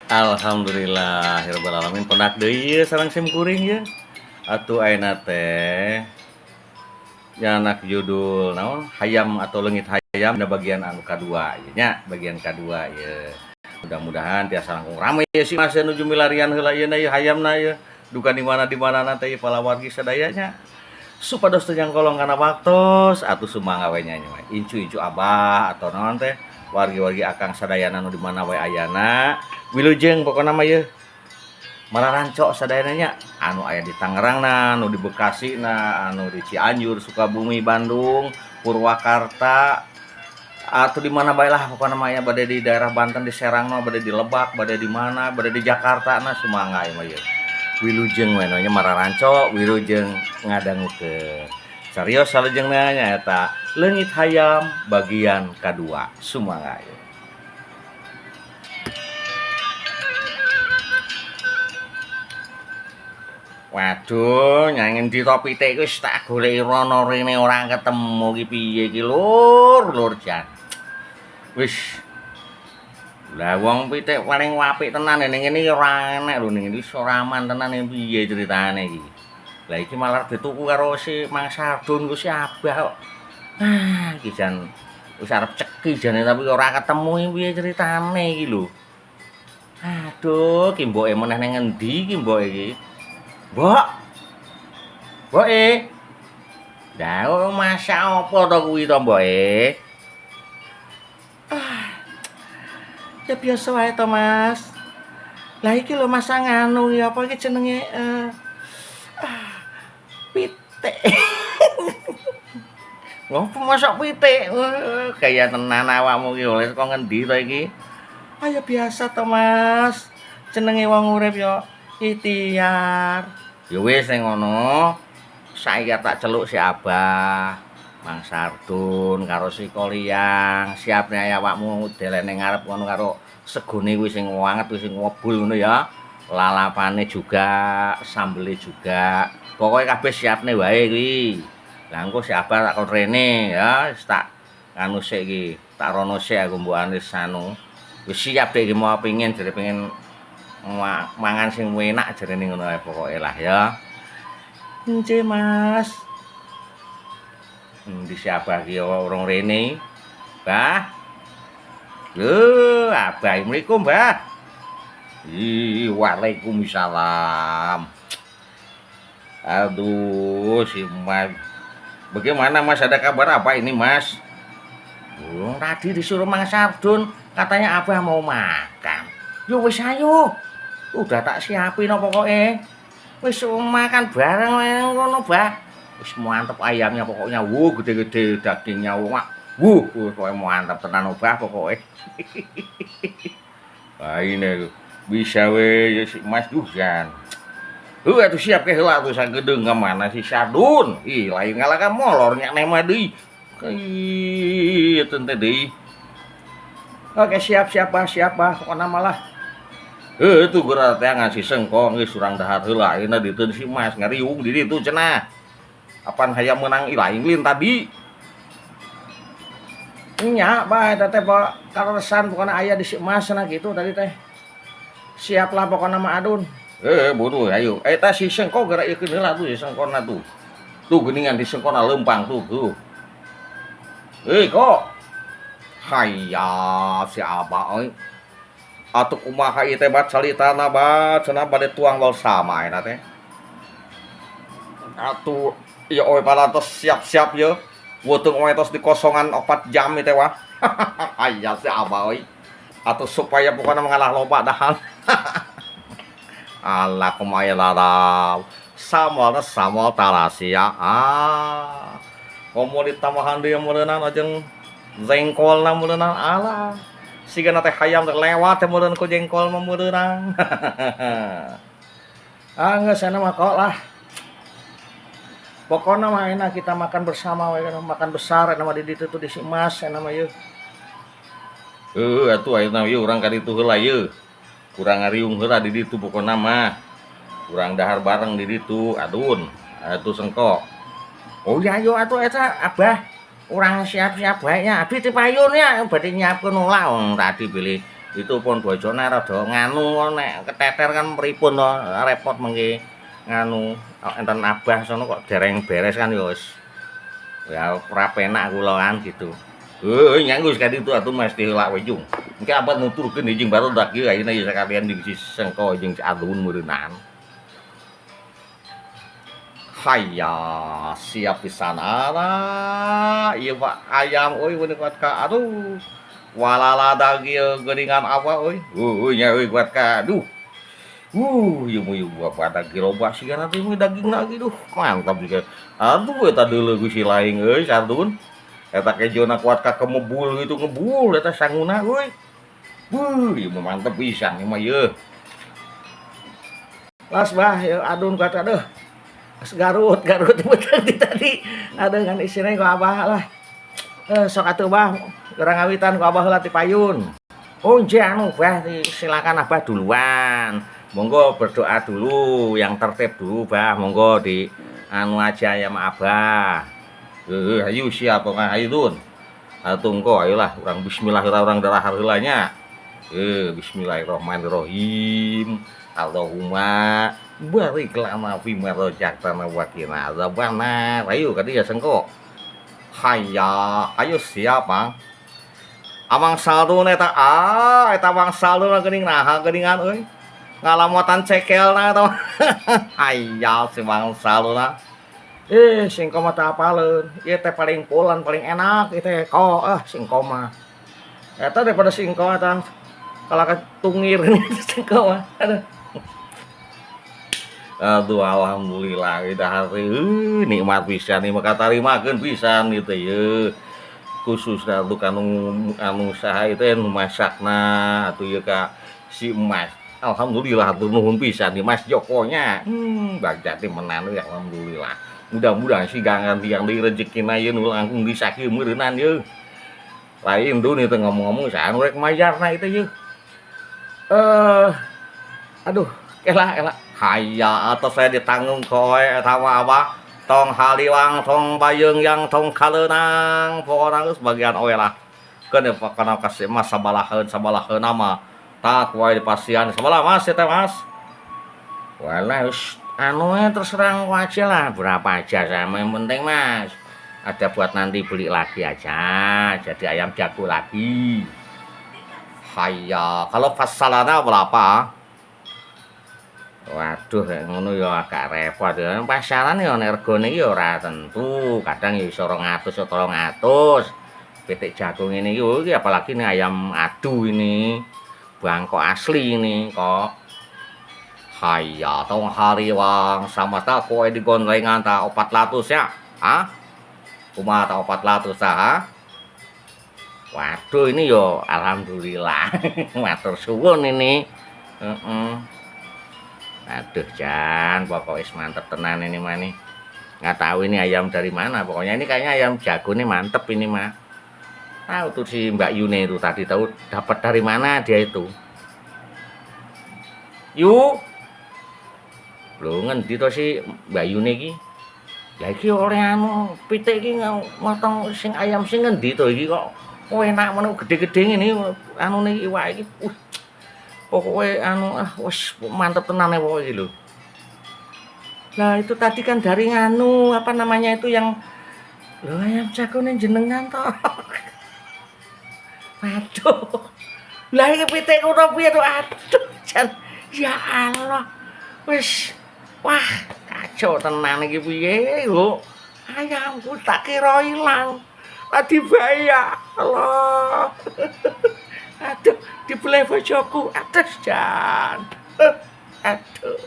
Alhamdulillahirabbil alamin. Pendak deui ieu sareng sim kuring ye. Atuh ayeuna teh nyanak judul naon? Hayam atau Leungit Hayam na bagian anu kadua ieu nya, bagian kadua ieu. Mudah-mudahan tiasa langkung rame ya si Mas nuju milarian heula ieu hayamna ieu. Duka di mana-mana teh palawargi sadayanya. Supados teu nyangkolong kana waktos atuh sumangga we nyanyi we. Incu-incu Abah atau naon teh wargi-wargi akang sadayana nu di mana we ayana. Wilujeng pokona mah ye Mararanco sadayana nya anu aya di Tangerangna, anu di Bekasina, anu di Cianjur, Sukabumi, Bandung, Purwakarta, atau di mana bae lah pokona mah ya bade di daerah Banten di Serangna, bade di Lebak, bade di mana, bade di Jakarta na sumangga mah ye. Wilujeng we nya Mararanco, wilujeng ngadangukeun. Sarios salujengna nyaeta Leungit Hayam bagian kadua. Sumangga ye. Waduh, nyangen di topi teh wis tak goleki rono rene ora ketemu ki piye ki lur jan. Wis. Lah wong pitik paling apik tenan ning ngene iki ora enek lho ning iki ora aman tenan piye ceritane iki. Lah iki malah dituku karo si Mang Sardun ku si Abah kok. Ah, iki jan wis arep ceki jane tapi ora ketemu piye ceritane iki lho. Aduh, ki mboke meneh ning ngendi ki mbok iki? Mbok. Mboke. Lah masak apa to kuwi to mboke? Ah, ya biasa wae to, Mas. Lah iki lho masak nganu ya apa iki jenenge pitik. Ngopo masak pitik? Gaya tenan awakmu ki oleh saka ngendi to iki? Ah ya biasa to, Mas. Jenenge wong urip ya ikhtiar. Ya wis ning ngono. Saiki tak celuk si Abah, Mang Sardun karo si Koliang. Siapne ae awakmu delene ngarep ngono karo segone kuwi sing wanget kuwi sing ngobul ngono ya. Lalapane juga, sambele juga. Pokoke kabeh siapne wae kuwi. Lah engko si Abah tak kon rene ya, wis tak anu sik iki. Tak rono sik aku mbok wis anu. Wis siap dek iki mau pengen jare pengen mangan sing enak jarene ngono ae pokoke lah ya. Nggih, Mas. Di Abah ki urung rene. Bah. Lho, Abah Assalamualaikum, Bah. Waalaikumsalam. Aduh, si Mas. Bagaimana Mas, ada kabar apa ini, Mas? Tadi disuruh Mang Sardun, katanya Abah mau makan. Yo wis ayo. Udah tak siapin pokoknya. Wis makan bareng ngono, Bah. Wis mantep ayamnya pokoknya. Gede-gede dagingnya wah. Pokoknya mantap tenan Bah pokoknya. Nah ini bisa we si Mas Dusan. Atuh siap ke heula tuh sagedeng mana si Sardun. Lain ngalakan molornya nema deui. Teu deui. Oke siap pokona malah. Itu geura teh ngasih sengkong geus urang dahar heula ayeuna diteun si Mas ngariung di ditu cenah. Apan hayang menang lain lin tadi. Nya bae teh karesan pokona aya di si Mas cenah gitu tadi teh. Siaplah pokona mah adun. Buru ayo. Eta si sengkong geura ieukeun heula tuh si sengkonna tuh. Tuh geuningan di sengkonna lempang tuh. Kok. Hayya si Abah euy. Atuh kumaha ieu teh bat calitana bat cenah bade tuang lol sama eta teh. Atuh ieu oe parantos siap-siap ye. Weuteung oe tos dikosongan 4 jam ieu teh wah. Hayya si Abah euy. Atuh supaya pokona mengalah loba dahal. Alah kumaha laraw. Samol talasia. Komo ditambahan deui meureunan ajeng jengkolna meureunan alah. Sigana teh hayam lewat teh meureun ku jengkol mah meureunan. Geus cenah mah kok lah. Pokona mah enak kita makan bersama we makan besar eta mah di ditu tuh di si Mas cenah mah yeuh. Atuh ayeuna ieu urang ka ditu heula yeuh. Kurang ngariung heula di ditu pokona mah. Kurang dahar bareng di ditu adun. Atuh sengkok. Oh iya yo atuh eta Abah. Urang siap-siap bae nya. Abdi teu payun ya badhe nyiapkeun ulah tadi pilih Itu pun bojone rada nganu nek keteter kan pripun to, repot mengki nganu enten abah sono kok dereng beres kan ya wis ya ora penak kula kan gitu. Nyanggu sekali itu atuh mesti lak wejung. Engke apa nuturkeun jeung baru dak kieu ayeuna ya sakalian jeung si Sengko jeung si Adun meureunan. Hayya siap pisan ala ieu Pak ayam euy beuneu kuat ka aduh. Walala ieu geuningan apa euy. Nya euy kuat ka aduh. Ieu mah pada giroba siga nanti mah daging lagi duh mantap juga. Aduh eta deuleu Gusti laing euy Sardun. Eta kejona kuat ka kemebul gitu ngebul eta sanguna euy. Ieu mah mantep pisan ieu mah yeuh. Las bah ya Adun kata deuh. Garut betul tadi ada kan istilahnya ku abah lah sok atuh bah gerang ngawitan ku abah heula ti payun anu bah silakan abah duluan monggo berdoa dulu yang tertib dulu bah monggo di anu aja ya sama abah ayo siapa mah ayo Dun tunggu ayolah orang bismillahirrahmanirrahim orang darah heulanya bismillahirrahmanirrahim Allahumma barik lana fi ma razaqtana wa qina azabannar. Ayo kadi ya Sengko. Hayya, ayo siapa? Amang saldo eta eta amang saldo geuning naha geuningan euy. Ngalamotan cekelna eta. Hayya si mang saldo na. Singko mah teu apaleun. Ieu teh paling pulan paling enak ieu teh singko mah. Eta daripada singko eta kalaka tungir singko mah. Aduh alhamdulillah kita hari nikmat pisan nih maka tarimakeun pisan gitu ya khusus untuk anu saha itu anu masakna atuh ya ka si Mas alhamdulillah atuh nuhun pisan nih Mas Jokonya bagja teh menan ya alhamdulillah mudah-mudahan si gangan tiang deui rezekina ieu nu langkung disakieu meureunan ye lain Dun itu ngomong-ngomong saha rek majarna itu ye aduh elah hayya atau saya ditanggung kowe eta apa tong haliwang tong bayung yang tong kaleunang pokona geus bagian oe lah keun kana kasih mas sabalaheun nama tak wae dipasian sabalaha Mas eta Mas walah anu terserang aja lah berapa aja sama yang penting Mas ada buat nanti beli lagi aja jadi ayam jago lagi hayya kalau fasalana berapa. Waduh ngono ya agak repot ya. Pasaran ya regane iki ora tentu, kadang ya iso 200 atau 300. Pitik jagung ini iki apalagi ini ayam adu ini. Bangkok asli ini kok. Hayya tong hariwang sama ta kowe digonlengan ta 400 ya. Kumaha ta 400 ta? Waduh ini yo alhamdulillah. Matur suwun ini. Aduh Jan, pokoknya mantep tenan ini mah nih. Nggak tahu ini ayam dari mana. Pokoknya ini kayaknya ayam jago nih mantep ini mah. Tahu tuh si Mbak Yune itu tadi tahu dapat dari mana dia itu. Yuk, lo ngendi to si Mbak Yune ki? Ya iki oleh anu pitik iki motong sing ayam sing ngendi to iki kok. Enak men gede-gede ngene anu niki iwak iki. Pokoknya anu wis mantep tenan ya pokoknya lho. Lah itu tadi kan dari anu apa namanya itu yang lho ayam jagone jenengan toh. Aduh. Lah iki pitik ora piye to aduh jan ya Allah. Wis wah kacau tenan iki piye lho. Ayamku tak kira ilang. Tadi bahaya. Allah. Aduh, dibelah bojoku atas Jan. Aduh.